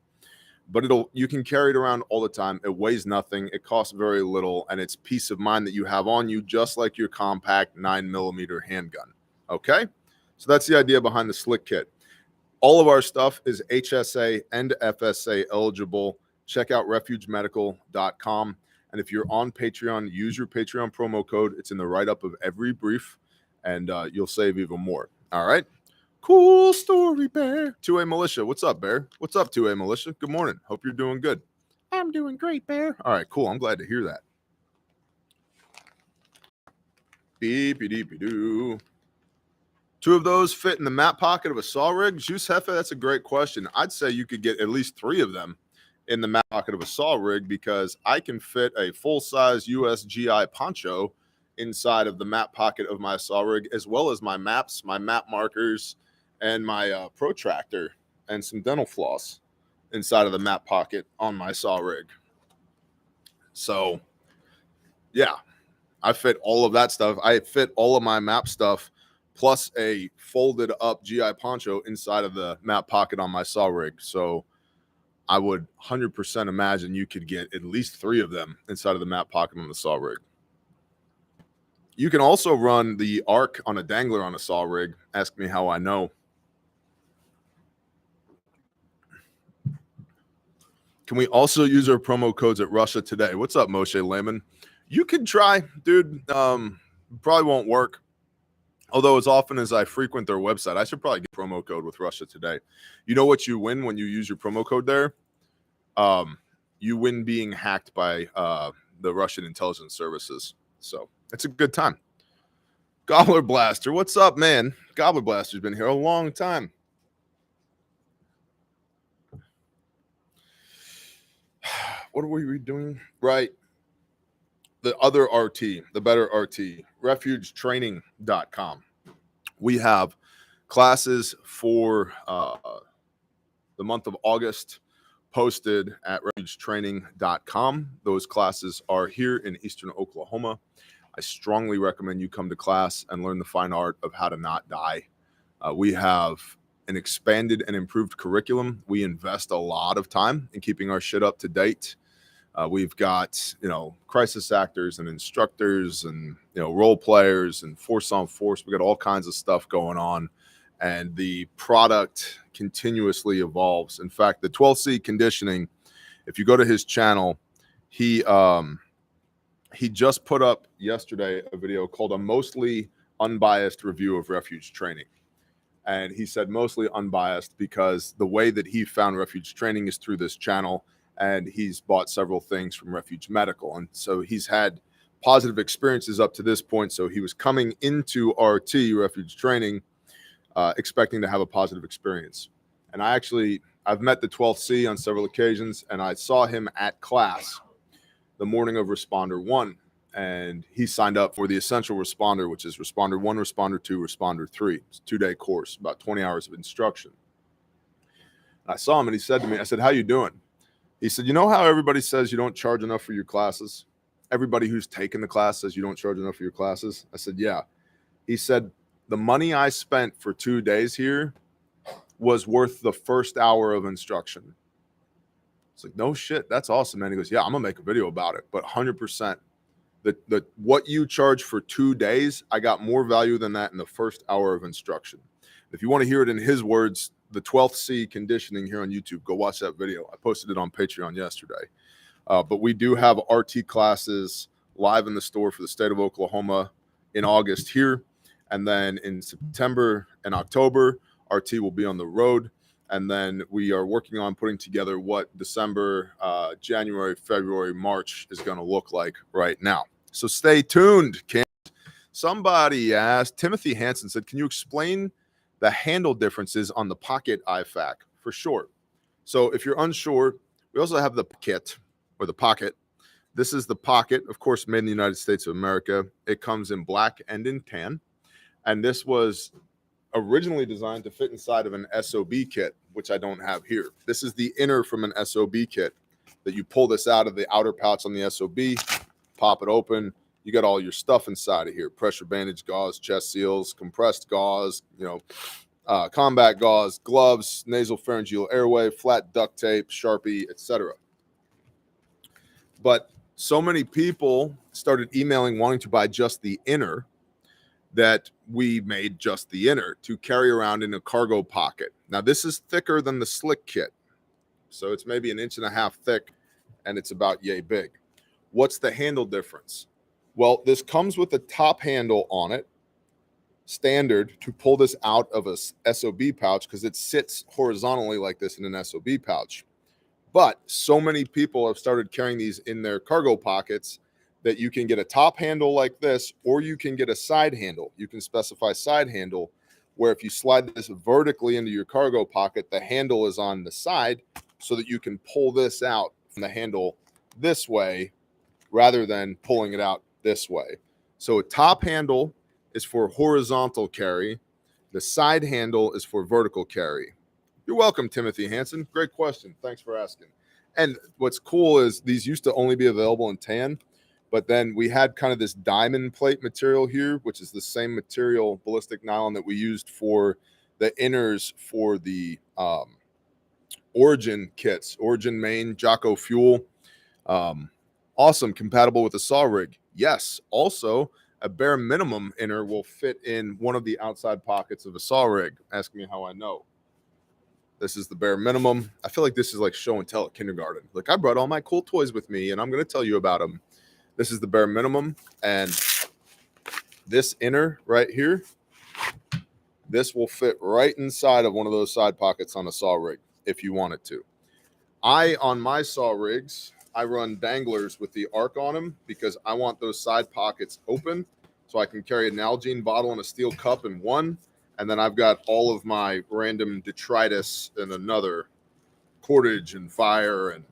But you can carry it around all the time. It weighs nothing. It costs very little, and it's peace of mind that you have on you, just like your compact 9mm handgun. Okay, so that's the idea behind the Slick Kit. All of our stuff is HSA and FSA eligible. Check out refugemedical.com. And if you're on Patreon, use your Patreon promo code. It's in the write-up of every brief, and you'll save even more. All right. Cool story, Bear. 2A Militia. What's up, Bear? What's up, 2A Militia? Good morning. Hope you're doing good. I'm doing great, Bear. All right, cool. I'm glad to hear that. Beep-a-deep-a-doo. 2 of those fit in the map pocket of a saw rig? Juice Hefe, that's a great question. I'd say you could get at least 3 of them in the map pocket of a saw rig because I can fit a full-size USGI poncho inside of the map pocket of my saw rig, as well as my maps, my map markers, and my protractor and some dental floss inside of the map pocket on my saw rig. So, yeah, I fit all of that stuff. I fit all of my map stuff plus a folded up GI poncho inside of the map pocket on my saw rig. So I would 100% imagine you could get at least 3 of them inside of the map pocket on the saw rig. You can also run the arc on a dangler on a saw rig. Ask me how I know. Can we also use our promo codes at Russia Today? What's up, Moshe Lehman? You could try, dude. Probably won't work. Although as often as I frequent their website, I should probably get a promo code with Russia Today. You know what you win when you use your promo code there? You win being hacked by the Russian intelligence services. So it's a good time. Gobbler Blaster, what's up, man? Gobbler Blaster's been here a long time. What are we doing? Right. The other RT, the better RT, refugetraining.com. We have classes for the month of August posted at refugetraining.com. Those classes are here in Eastern Oklahoma. I strongly recommend you come to class and learn the fine art of how to not die. We have an expanded and improved curriculum. We invest a lot of time in keeping our shit up to date. We've got, crisis actors and instructors and, role players and force on force. We got all kinds of stuff going on, and the product continuously evolves. In fact, the 12C conditioning, if you go to his channel, he just put up yesterday a video called A Mostly Unbiased Review of Refuge Training. And he said mostly unbiased because the way that he found Refuge Training is through this channel. and he's bought several things from Refuge Medical. And so he's had positive experiences up to this point. So he was coming into RT, Refuge Training, expecting to have a positive experience. And I've met the 12th C on several occasions, and I saw him at class the morning of Responder 1. And he signed up for the Essential Responder, which is Responder 1, Responder 2, Responder 3. It's a 2-day course, about 20 hours of instruction. I saw him and he said to me, I said, "How you doing?" He said, "You know how everybody says you don't charge enough for your classes? Everybody who's taken the class says you don't charge enough for your classes." I said, "Yeah." He said, "The money I spent for 2 days here was worth the first hour of instruction." It's like, "No shit, that's awesome, man." He goes, "Yeah, I'm gonna make a video about it, but 100%. The what you charge for 2 days, I got more value than that in the first hour of instruction." If you want to hear it in his words, the 12th C conditioning here on YouTube, go watch that video. I posted it on Patreon yesterday. But we do have RT classes live in the store for the state of Oklahoma in August here. And then in September and October, RT will be on the road. And then we are working on putting together what December, January, February, March is going to look like right now. So stay tuned. Somebody asked, Timothy Hansen said, "Can you explain the handle differences on the pocket IFAC?" For sure. So if you're unsure, we also have the kit or the pocket. This is the pocket, of course, made in the United States of America. It comes in black and in tan. And this was originally designed to fit inside of an SOB kit, which I don't have here. This is the inner from an SOB kit that you pull this out of the outer pouch on the SOB, pop it open. You got all your stuff inside of here: pressure bandage, gauze, chest seals, compressed gauze, combat gauze, gloves, nasal pharyngeal airway, flat duct tape, Sharpie, etc. But so many people started emailing wanting to buy just the inner that we made just the inner to carry around in a cargo pocket. Now, this is thicker than the slick kit. So it's maybe 1.5 inches thick, and it's about yay big. What's the handle difference? Well, this comes with a top handle on it, standard, to pull this out of a SOB pouch because it sits horizontally like this in an SOB pouch. But so many people have started carrying these in their cargo pockets that you can get a top handle like this, or you can get a side handle. You can specify side handle, where if you slide this vertically into your cargo pocket, the handle is on the side so that you can pull this out from the handle this way rather than pulling it out this way. So a top handle is for horizontal carry. The side handle is for vertical carry. You're welcome, Timothy Hansen. Great question. Thanks for asking. And what's cool is these used to only be available in tan, but then we had kind of this diamond plate material here, which is the same material, ballistic nylon, that we used for the inners for the Origin kits, Origin main, Jocko Fuel. Awesome, compatible with the saw rig. Yes, also a bare minimum inner will fit in one of the outside pockets of a saw rig. Ask me how I know. This is the bare minimum. I feel like this is like show and tell at kindergarten. Like, I brought all my cool toys with me and I'm going to tell you about them. This is the bare minimum. And this inner right here, this will fit right inside of one of those side pockets on a saw rig if you want it to. On my saw rigs, I run danglers with the arc on them because I want those side pockets open so I can carry an Nalgene bottle and a steel cup in one. And then I've got all of my random detritus in another, cordage and fire and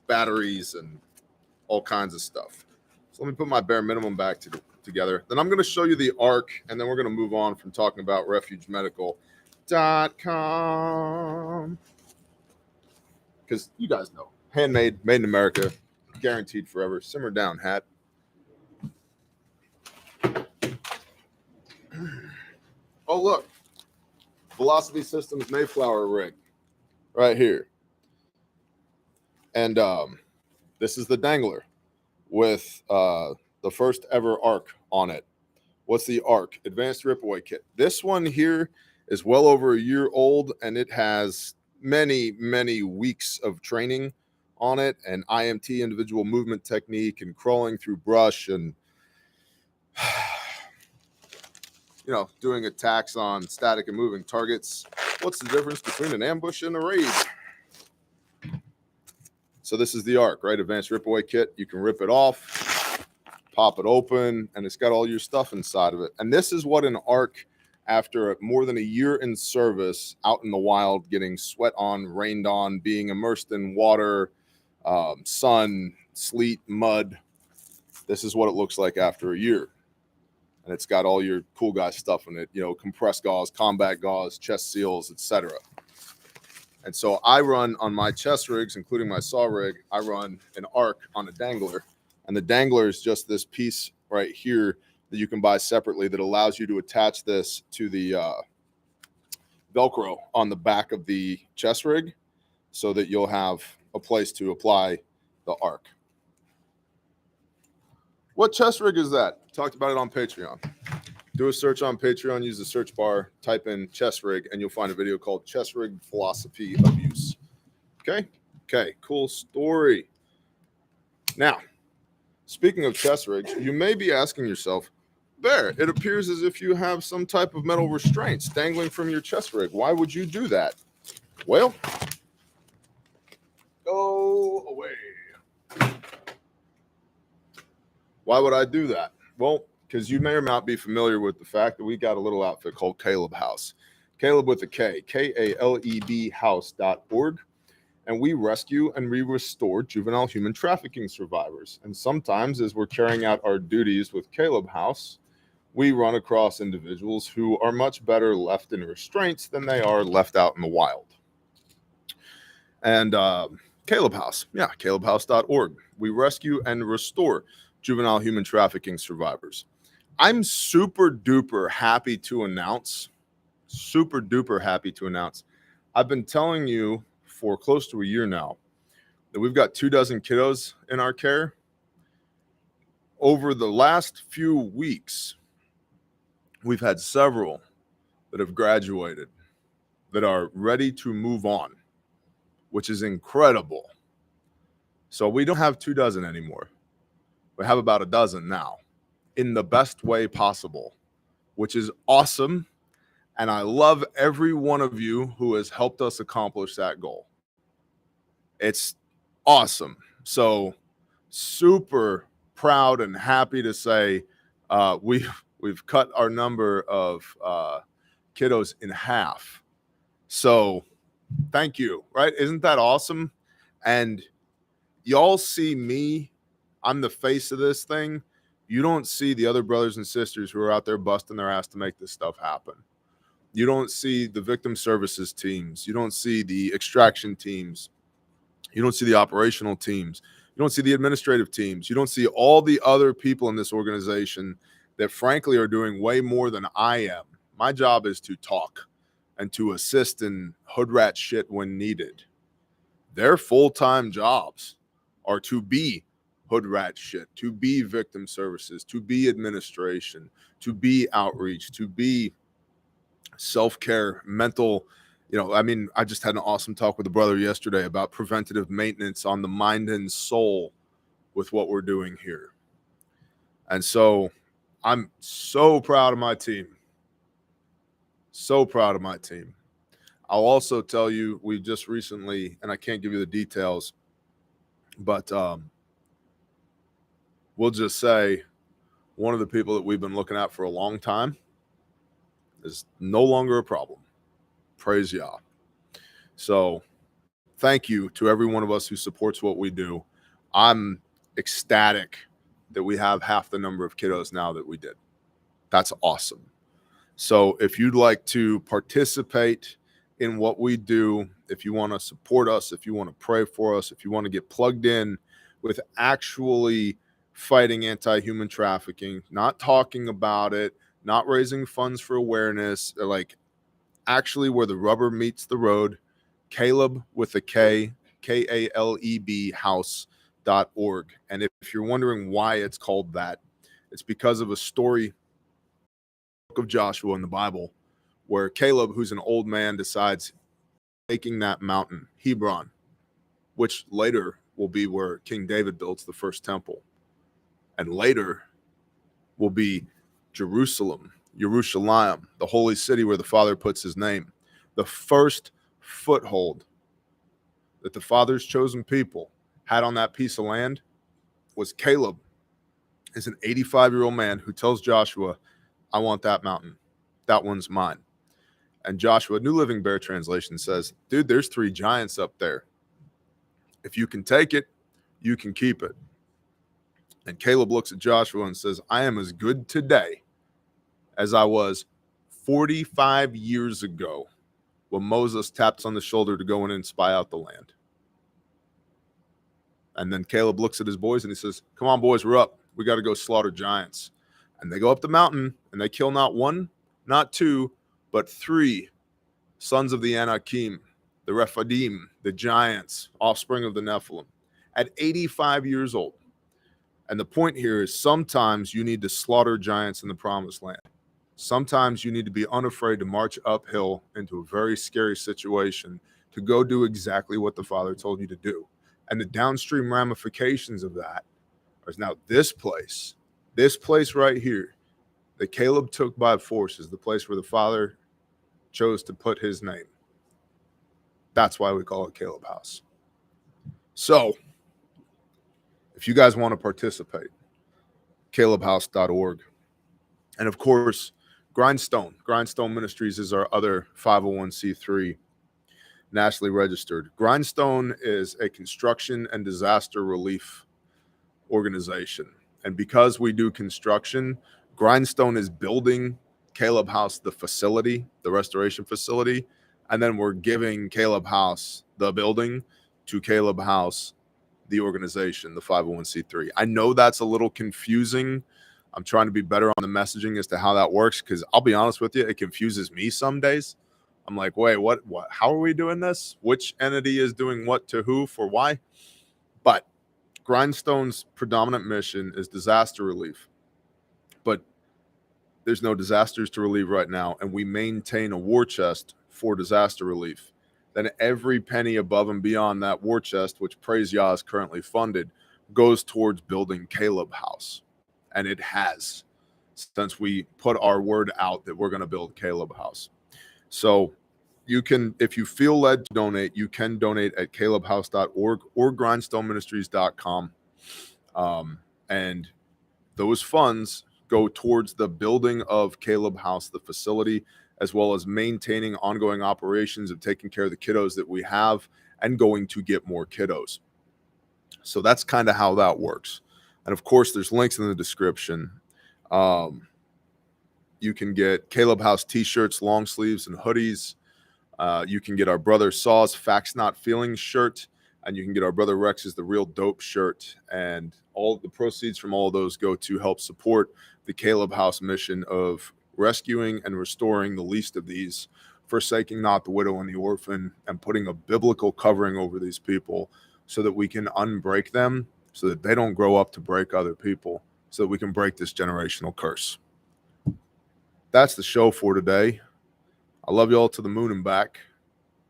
batteries and all kinds of stuff. So let me put my bare minimum back together. Then I'm going to show you the arc, and then we're going to move on from talking about refugemedical.com. Because you guys know, handmade, made in America, guaranteed forever. Simmer down, hat. Oh, look. Velocity Systems Mayflower rig right here. And this is the dangler with the first ever arc on it. What's the arc? Advanced Ripaway Kit. This one here is well over a year old, and it has many, many weeks of training on it, and IMT, individual movement technique, and crawling through brush, and doing attacks on static and moving targets. What's the difference between an ambush and a raid? So this is the ARC, right? Advanced Rip Away Kit. You can rip it off, pop it open, and it's got all your stuff inside of it. And this is what an ARC, after more than a year in service, out in the wild, getting sweat on, rained on, being immersed in water, sun, sleet, mud. This is what it looks like after a year. And it's got all your cool guy stuff in it, you know, compressed gauze, combat gauze, chest seals, etc. And so I run on my chest rigs, including my saw rig, I run an ARC on a dangler. And the dangler is just this piece right here that you can buy separately that allows you to attach this to the Velcro on the back of the chest rig so that you'll have a place to apply the ARC. What chest rig is that? Talked about it on Patreon. Do a search on Patreon, use the search bar, type in chest rig, and you'll find a video called Chest Rig Philosophy of Use. Okay? Okay, cool story. Now, speaking of chest rigs, you may be asking yourself, Bear, it appears as if you have some type of metal restraints dangling from your chest rig. Why would you do that? Well, go away. Why would I do that? Well, because you may or may not be familiar with the fact that we got a little outfit called Caleb House. Caleb with a K, K-A-L-E-B house.org. And we rescue and we restore juvenile human trafficking survivors. And sometimes as we're carrying out our duties with Caleb House, we run across individuals who are much better left in restraints than they are left out in the wild. And Caleb House, yeah, calebhouse.org. We rescue and restore juvenile human trafficking survivors. I'm super duper happy to announce, I've been telling you for close to a year now that we've got 24 kiddos in our care. Over the last few weeks, we've had several that have graduated that are ready to move on, which is incredible. So we don't have 24 anymore. We have about a dozen now in the best way possible, which is awesome. And I love every one of you who has helped us accomplish that goal. It's awesome. So super proud and happy to say we've cut our number of kiddos in half. So thank you, right? Isn't that awesome? And y'all see me, I'm the face of this thing. You don't see the other brothers and sisters who are out there busting their ass to make this stuff happen. You don't see the victim services teams. You don't see the extraction teams. You don't see the operational teams. You don't see the administrative teams. You don't see all the other people in this organization that frankly are doing way more than I am. My job is to talk and to assist in hood rat shit when needed. Their full-time jobs are to be hood rat shit, to be victim services, to be administration, to be outreach, to be self-care, mental, I just had an awesome talk with a brother yesterday about preventative maintenance on the mind and soul with what we're doing here. And so I'm so proud of my team. So proud of my team. I'll also tell you, we just recently, and I can't give you the details, but we'll just say one of the people that we've been looking at for a long time is no longer a problem. Praise Yah. So thank you to every one of us who supports what we do. I'm ecstatic that we have half the number of kiddos now that we did. That's awesome. So if you'd like to participate in what we do, if you want to support us, if you want to pray for us, if you want to get plugged in with actually fighting anti-human trafficking, not talking about it, not raising funds for awareness, like actually where the rubber meets the road, Caleb with a K, K-A-L-E-B house.org. And if you're wondering why it's called that, it's because of a story of Joshua in the Bible where Caleb, who's an old man, decides taking that mountain, Hebron, which later will be where King David builds the first temple, and later will be Jerusalem, the holy city where the Father puts his name. The first foothold that the Father's chosen people had on that piece of land was Caleb, is an 85-year-old man who tells Joshua, I want that mountain. That one's mine. And Joshua, New Living Bear translation, says, dude, there's 3 giants up there. If you can take it, you can keep it. And Caleb looks at Joshua and says, I am as good today as I was 45 years ago when Moses taps on the shoulder to go in and spy out the land. And then Caleb looks at his boys and he says, come on, boys, we're up. We got to go slaughter giants. And they go up the mountain and they kill not 1, not 2, but 3 sons of the Anakim, the Rephidim, the giants, offspring of the Nephilim, at 85 years old. And the point here is sometimes you need to slaughter giants in the promised land. Sometimes you need to be unafraid to march uphill into a very scary situation to go do exactly what the Father told you to do. And the downstream ramifications of that is now this place right here that Caleb took by force is the place where the Father chose to put his name. That's why we call it Caleb House. So if you guys want to participate, calebhouse.org. And of course, Grindstone Ministries is our other 501c3 nationally registered. Grindstone is a construction and disaster relief organization. And because we do construction, Grindstone is building Caleb House, the facility, the restoration facility, and then we're giving Caleb House, the building, to Caleb House, the organization, the 501c3. I know that's a little confusing. I'm trying to be better on the messaging as to how that works, because I'll be honest with you, it confuses me some days. I'm like, wait, what, how are we doing this? Which entity is doing what to who for why? But Grindstone's predominant mission is disaster relief. But there's no disasters to relieve right now, and we maintain a war chest for disaster relief. Then every penny above and beyond that war chest, which Praise Yah is currently funded, goes towards building Caleb House. And it has, since we put our word out that we're going to build Caleb House. So you can, if you feel led to donate, you can donate at calebhouse.org or grindstoneministries.com. And those funds go towards the building of Caleb House, the facility, as well as maintaining ongoing operations of taking care of the kiddos that we have and going to get more kiddos. So that's kind of how that works. And of course, there's links in the description. You can get Caleb House t-shirts, long sleeves, and hoodies. You can get our brother Saw's Facts Not Feelings shirt, and you can get our brother Rex's The Real Dope shirt. And all the proceeds from all of those go to help support the Caleb House mission of rescuing and restoring the least of these, forsaking not the widow and the orphan, and putting a biblical covering over these people so that we can unbreak them, so that they don't grow up to break other people, so that we can break this generational curse. That's the show for today. I love you all to the moon and back.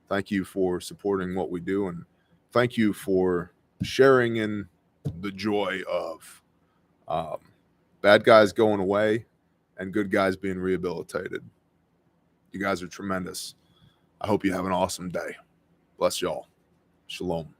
Thank you for supporting what we do, and thank you for sharing in the joy of bad guys going away and good guys being rehabilitated. You guys are tremendous. I hope you have an awesome day. Bless y'all. Shalom.